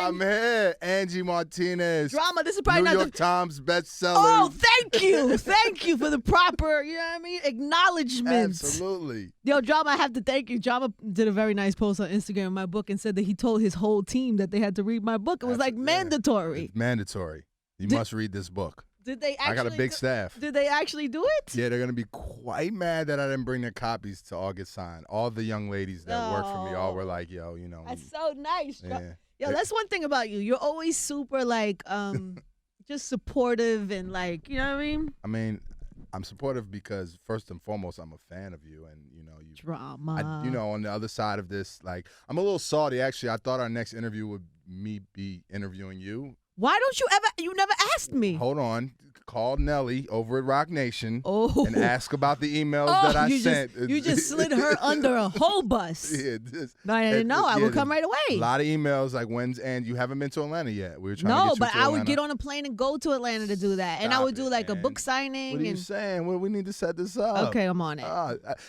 I'm here. Angie Martinez. Drama, this is probably New not York Times bestseller. Oh, thank you. Thank you for the proper, you know what I mean, acknowledgement. Absolutely. Yo, Drama, I have to thank you. Drama did a very nice post on Instagram in my book and said that he told his whole team that they had to read my book. It was like mandatory. It's mandatory. You must read this book. Did they actually? I got a big staff. Did they actually do it? Yeah, they're going to be quite mad that I didn't bring their copies to all get signed. All the young ladies that work for me all were like, yo, you know. That's so nice. Yeah. Yo, that's one thing about you. You're always super, like, just supportive and, like, you know what I mean? I mean, I'm supportive because, first and foremost, I'm a fan of you. And, you know, Drama. You know, on the other side of this, like, I'm a little salty, actually. I thought our next interview would me be interviewing you. Why don't you never asked me? Hold on. Call Nelly over at Rock Nation and ask about the emails that I sent. You just slid her under a whole bus. Yeah, no, I didn't know. I would come right away. A lot of emails like and you haven't been to Atlanta yet. We were trying to get you but to I Atlanta. would get on a plane and go to Atlanta to do that. And I would do like a book signing. What are you saying? Well, we need to set this up. Okay, I'm on it.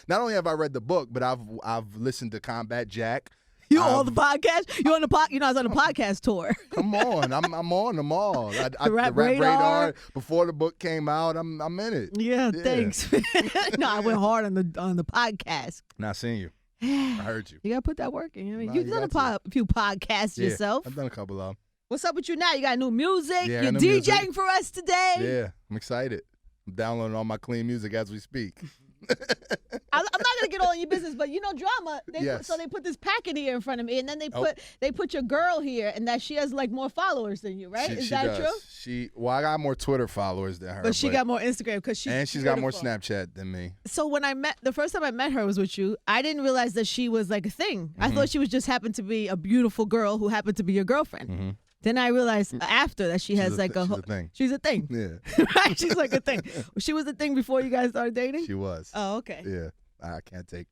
Not only have I read the book, but I've listened to Combat Jack. You on the podcast? You on the You know, I was on a podcast tour. Come on, I'm on them all. The Rap Radar. Before the book came out, I'm in it. Yeah. Thanks. No, I went hard on the podcast. Not seeing you. I heard you. You gotta put that work in. I mean, you've done a few podcasts yourself. I've done a couple of them. What's up with you now? You got new music. Yeah, You're DJing for us today. Yeah, I'm excited. I'm downloading all my clean music as we speak. I'm not gonna get all in your business, but you know, Drama. So they put this packet here in front of me, and then they put your girl here, and that she has like more followers than you, right? Is that true? I got more Twitter followers than her, but she got more Instagram because she's got more Snapchat than me. So when the first time I met her was with you, I didn't realize that she was like a thing. I thought she was just happened to be a beautiful girl who happened to be your girlfriend. Mm-hmm. Then I realized after that she has like a thing. She's a thing. Yeah. Right? She's like a thing. She was a thing before you guys started dating? She was. Oh, okay. Yeah. I can't take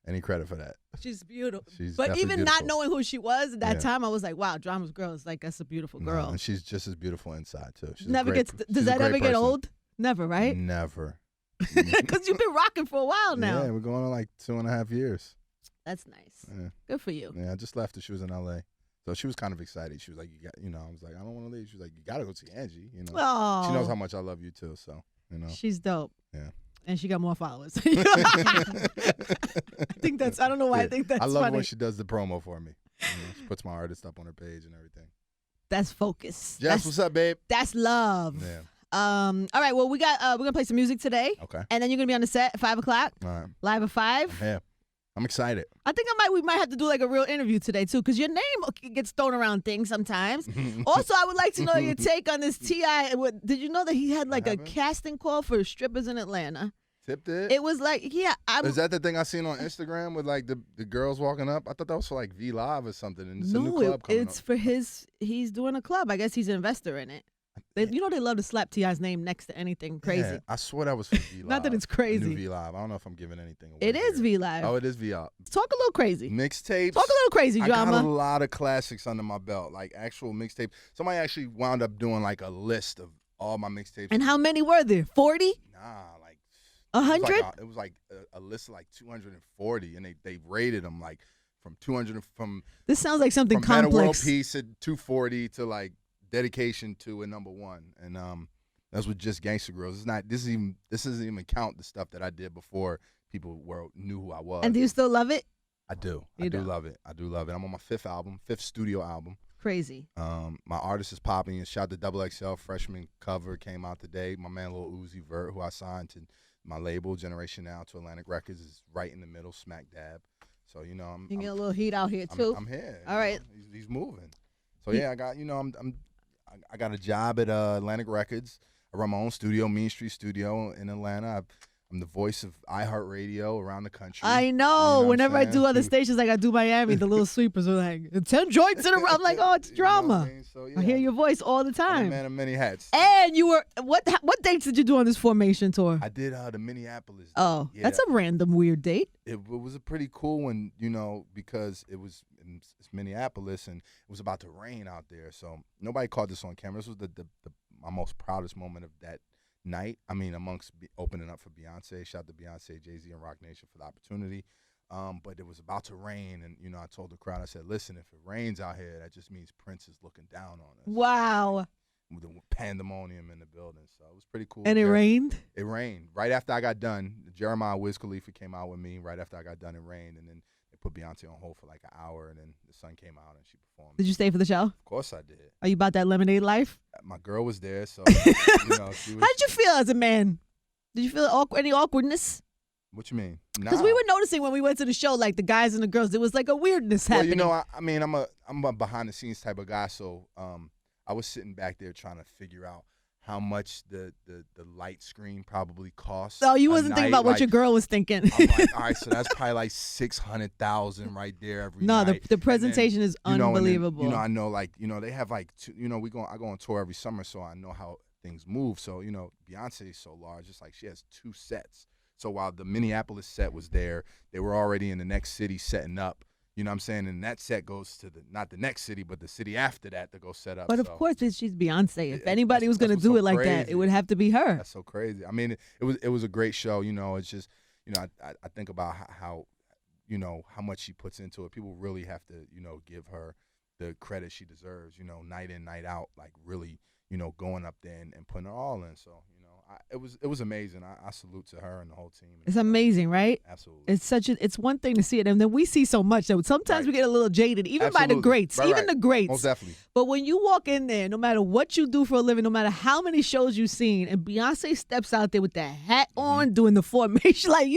any credit for that. She's beautiful. But even beautiful. not knowing who she was at that time, I was like, wow, Drama's girl is like, that's a beautiful girl. And she's just as beautiful inside, too. She's does that ever get old? Never, right? Never. Because you've been rocking for a while now. Yeah, we're going on like 2.5 years. That's nice. Yeah. Good for you. Yeah, I just left her. She was in L.A. So she was kind of excited. She was like, I was like, I don't want to leave. She was like, you got to go see Angie. You know, Aww. She knows how much I love you too. So, you know, she's dope. Yeah. And she got more followers. I don't know why I think that's funny. I love when she does the promo for me. You know, she puts my artist up on her page and everything. That's focus. Jess, what's up, babe? That's love. Yeah. All right. Well, we're gonna play some music today. Okay. And then you're gonna be on the set at 5:00. All right. Live at 5. Yeah. I'm excited. I think we might have to do like a real interview today too, because your name gets thrown around things sometimes. Also, I would like to know your take on this T.I. Did you know that he had like a casting call for strippers in Atlanta? Tipped it? It was like, yeah. Is that the thing I seen on Instagram with like the girls walking up? I thought that was for like V Live or something. And it's a new club coming it's up. for he's doing a club. I guess he's an investor in it. They love to slap T.I.'s name next to anything crazy. Yeah, I swear that was for V Live. Not that it's crazy. New V Live. I don't know if I'm giving anything away. It is V Live. Oh, it is V Live. Talk a little crazy. Mixtapes. Talk a little crazy, Drama. I got a lot of classics under my belt, like actual mixtapes. Somebody actually wound up doing like a list of all my mixtapes. And how many were there? 40? Nah, like 100? It was like a list of like 240, and they rated them like from 200 from. This sounds like something from complex. Better World Peace at 240 to like Dedication to a #1, and that's with just Gangsta Girls. It's not. This doesn't even count the stuff that I did before people knew who I was. And do you still love it? I do. I do love it. I'm on my 5th studio album. Crazy. My artist is popping. And shout to Double XL freshman cover came out today. My man Lil Uzi Vert, who I signed to my label Generation Now to Atlantic Records, is right in the middle, smack dab. So you know you get a little heat out here too. I'm here. All right. He's moving. So yeah, I got I got a job at Atlantic Records. I run my own studio, Mean Street Studio in Atlanta. I'm the voice of iHeartRadio around the country. I know. You know whenever I do other stations, like I do Miami, the little sweepers are like 10 joints in a row. I'm like, oh, it's drama. You know I mean? So, yeah, I hear your voice all the time. I'm a man of many hats. And you were what dates did you do on this formation tour? I did the Minneapolis. Oh, yeah. That's a random weird date. It was a pretty cool one, you know, because it's Minneapolis and it was about to rain out there. So nobody caught this on camera. This was my most proudest moment of that night. I mean, amongst opening up for Beyonce. Shout out to Beyonce, Jay-Z, and Rock Nation for the opportunity. But it was about to rain, and I told the crowd, I said, "Listen, if it rains out here, that just means Prince is looking down on us." Wow. With the pandemonium in the building, so it was pretty cool. And it rained? It rained right after I got done. Jeremiah Wiz Khalifa came out with me right after I got done. It rained, and then they put Beyonce on hold for like an hour, and then the sun came out and she performed. Did you stay for the show? Of course I did. Are you about that lemonade life? My girl was there, so she was. How did you feel as a man? Did you feel any awkwardness? What you mean? Because we were noticing when we went to the show, like the guys and the girls, there was like a weirdness happening. Well, I mean, I'm a behind the scenes type of guy, so I was sitting back there trying to figure out how much the light screen probably costs. Oh, you wasn't thinking about what your girl was thinking. I'm like, all right, so that's probably like $600,000 right there every night. No, the presentation is unbelievable. Then, I know, like, they have like I go on tour every summer, so I know how things move. So Beyonce is so large, it's like she has 2 sets. So while the Minneapolis set was there, they were already in the next city setting up. You know what I'm saying? And that set goes to not the next city, but the city after that to go set up. But of course, she's Beyonce. If anybody was going to do it like that, it would have to be her. That's so crazy. I mean, it was a great show. It's just, I think about how much she puts into it. People really have to, give her the credit she deserves, night in, night out, like really, going up there and putting her all in. So, it was amazing. I salute to her and the whole team. It's amazing, right? Absolutely. It's one thing to see it, and then we see so much that sometimes we get a little jaded, even by the greats, the greats. Most definitely. But when you walk in there, no matter what you do for a living, no matter how many shows you've seen, and Beyonce steps out there with that hat on, doing the formation, like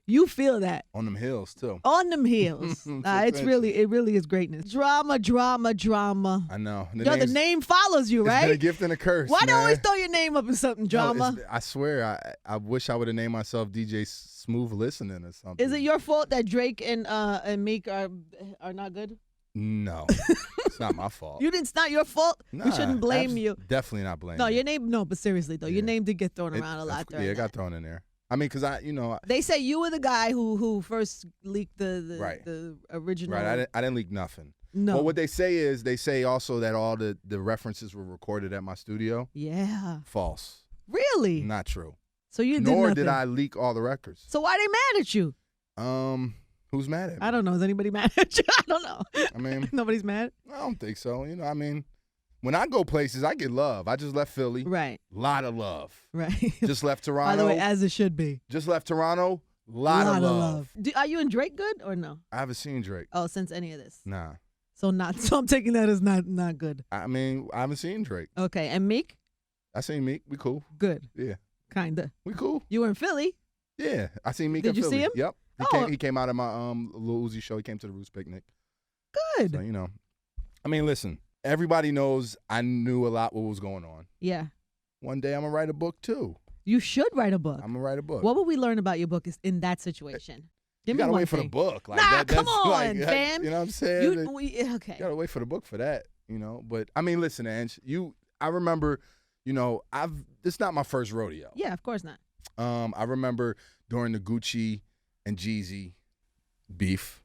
you feel that. On them hills, too. On them hills. It really is greatness. Drama. I know. The name follows you, right? It's been a gift and a curse. Why do you always throw your name up in something, Drama? No, I swear, I wish I would have named myself DJ Smooth Listening or something. Is it your fault that Drake and Meek are not good? No. It's not my fault. It's not your fault? Nah, we shouldn't blame you. Definitely not blame No, you. your name, but seriously, though, your name did get thrown around a lot. Yeah, it got thrown in there. I mean, because they say you were the guy who first leaked the original. Right, I didn't leak nothing. No. Well, what they say also that all the references were recorded at my studio. Yeah. False. Really? Not true. So you did Nor nothing. did I leak all the records. So why they mad at you? Who's mad at me? I don't know. Is anybody mad at you? I don't know. I mean, nobody's mad? I don't think so. I mean, when I go places, I get love. I just left Philly. Right. Lot of love. Right. Just left Toronto. By the way, as it should be. Just left Toronto. Lot of love. Are you and Drake good or no? I haven't seen Drake. Oh, since any of this? Nah. So I'm taking that as not good. I mean, I haven't seen Drake. Okay, and Meek? I seen Meek. We cool. Good. Yeah. Kinda. We cool. You were in Philly? Yeah, I seen Meek. Did you Philly. see him? Yep. He came out of my Lil Uzi show. He came to the Roots picnic. Good. So I mean, listen. Everybody knows I knew a lot what was going on. Yeah. One day I'm gonna write a book too. You should write a book. I'm gonna write a book. What would we learn about your book is in that situation? Give me you gotta one wait thing. for the book. Like, nah, that's come on, like, fam. You know what I'm saying? Okay. You gotta wait for the book for that. But I mean, listen, Ange. I remember. This is not my first rodeo. Yeah, of course not. I remember during the Gucci and Jeezy beef,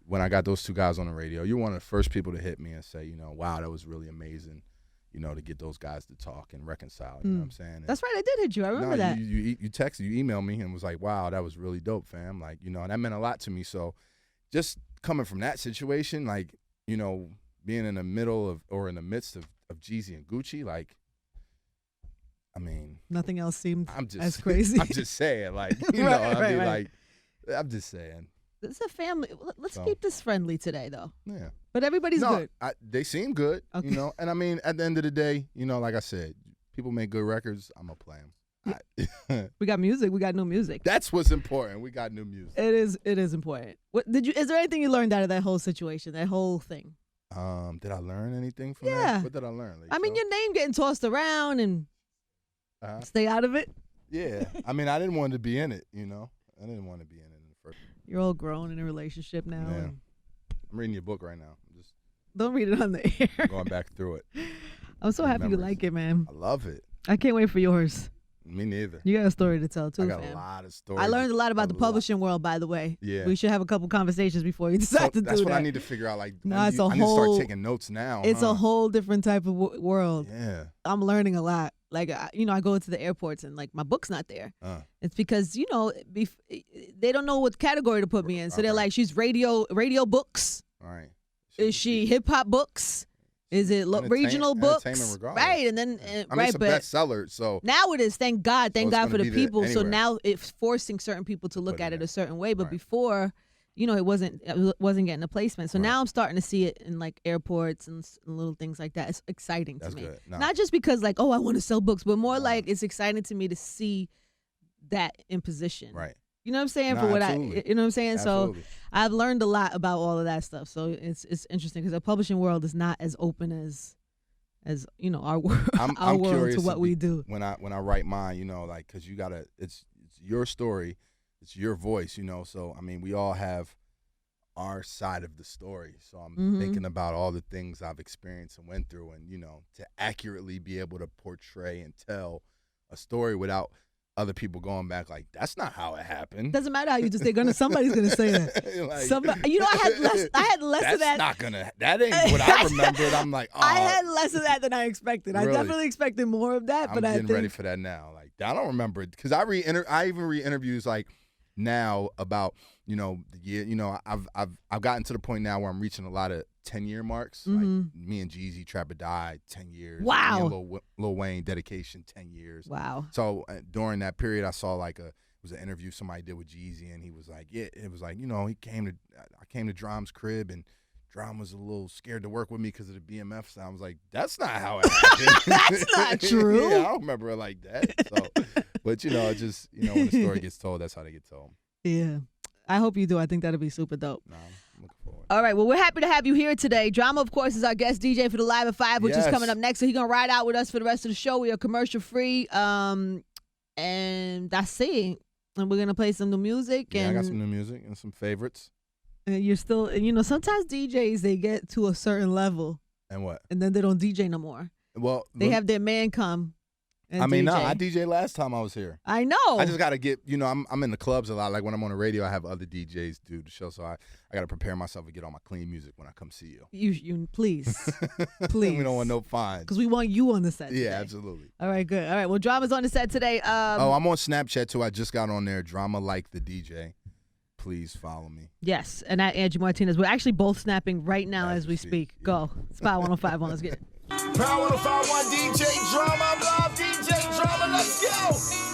when I got those two guys on the radio, you're one of the first people to hit me and say, wow, that was really amazing, to get those guys to talk and reconcile. You know what I'm saying? That's right, I did hit you. I remember that. You texted, you emailed me and was like, wow, that was really dope, fam. Like, and that meant a lot to me. So just coming from that situation, like, being in the middle of or in the midst of Jeezy and Gucci, like, I mean, nothing else seemed as crazy. I'm just saying, like, right. I'm just saying. It's a family. Let's keep this friendly today, though. Yeah. But everybody's good. They seem good, okay. And I mean, at the end of the day, like I said, people make good records. I'm going to play them. We got music. We got new music. That's what's important. We got new music. It is important. Is there anything you learned out of that whole situation, that whole thing? Did I learn anything from that? What did I learn? I mean, your name getting tossed around and stay out of it. Yeah. I mean, I didn't want to be in it, I didn't want to be in it in the first. You're all grown in a relationship now. Yeah. I'm reading your book right now. Don't read it on the air. Going back through it. I'm so happy you like it, man. I love it. I can't wait for yours. Me neither. You got a story to tell, too, I got fam. a lot of stories. I learned a lot about the publishing world, by the way. Yeah. We should have a couple conversations before you decide to do that. That's what I need to figure out. Like, no, I need to start taking notes now. It's a whole different type of world. Yeah. I'm learning a lot. Like, I go to the airports and like my book's not there. It's because, they don't know what category to put me in. So they're like, she's radio books. All right. Is she hip hop books? Is it regional books? Right. And then, it's a bestseller. So now it is. Thank God for the people. So now it's forcing certain people to look at it a certain way. But before, it wasn't getting a placement. So now I'm starting to see it in like airports and little things like that. It's exciting to me. Good. No. Not just because like, I want to sell books, but more like it's exciting to me to see that in position. Right. You know what I'm saying? You know what I'm saying? Absolutely. So I've learned a lot about all of that stuff. So it's interesting because the publishing world is not as open as our world, our world to what we do. When I write mine, like, because you gotta, it's your story, it's your voice, So I mean, we all have our side of the story. So I'm thinking about all the things I've experienced and went through, and to accurately be able to portray and tell a story without other people going back like, that's not how it happened. Doesn't matter how you just say, somebody's gonna say that. Like, somebody, I had less of that. That ain't what I remembered. I'm like, I had less of that than I expected. Really? I definitely expected more of that. I'm getting ready for that now. Like, I don't remember it because I even read interviews like now about the year. I've gotten to the point now where I'm reaching a lot of 10-year marks. Like me and Jeezy, Trap or Die, 10 years. Wow. Me and Lil Wayne, Dedication, 10 years. Wow. So during that period, I saw like it was an interview somebody did with Jeezy, and he was like, it was like, I came to Drum's crib, and Drum was a little scared to work with me because of the BMF sound. I was like, that's not how it happened. That's not true. Yeah, I don't remember it like that. So, but it just when the story gets told, that's how they get told. Yeah. I hope you do. I think that'll be super dope. No, I'm looking forward. All right. Well, we're happy to have you here today. Drama, of course, is our guest DJ for the Live at 5, which is coming up next. So he's going to ride out with us for the rest of the show. We are commercial free. And that's it. And we're going to play some new music. Yeah, I got some new music and some favorites. And you're still, sometimes DJs, they get to a certain level. And what? And then they don't DJ no more. Well, they have their man come. I DJed last time I was here. I know. I just got to get, I'm in the clubs a lot. Like when I'm on the radio, I have other DJs do the show. So I got to prepare myself to get all my clean music when I come see you. You please. Please. We don't want no fines. Because we want you on the set today. Yeah, absolutely. All right, good. All right, well, Drama's on the set today. I'm on Snapchat too. I just got on there. Drama Like the DJ. Please follow me. Yes, and at Angie Martinez. We're actually both snapping right now as we speak. Yeah. Go. Spot 105 let's get it. Power 105.1 DJ Drama, love DJ Drama, let's go.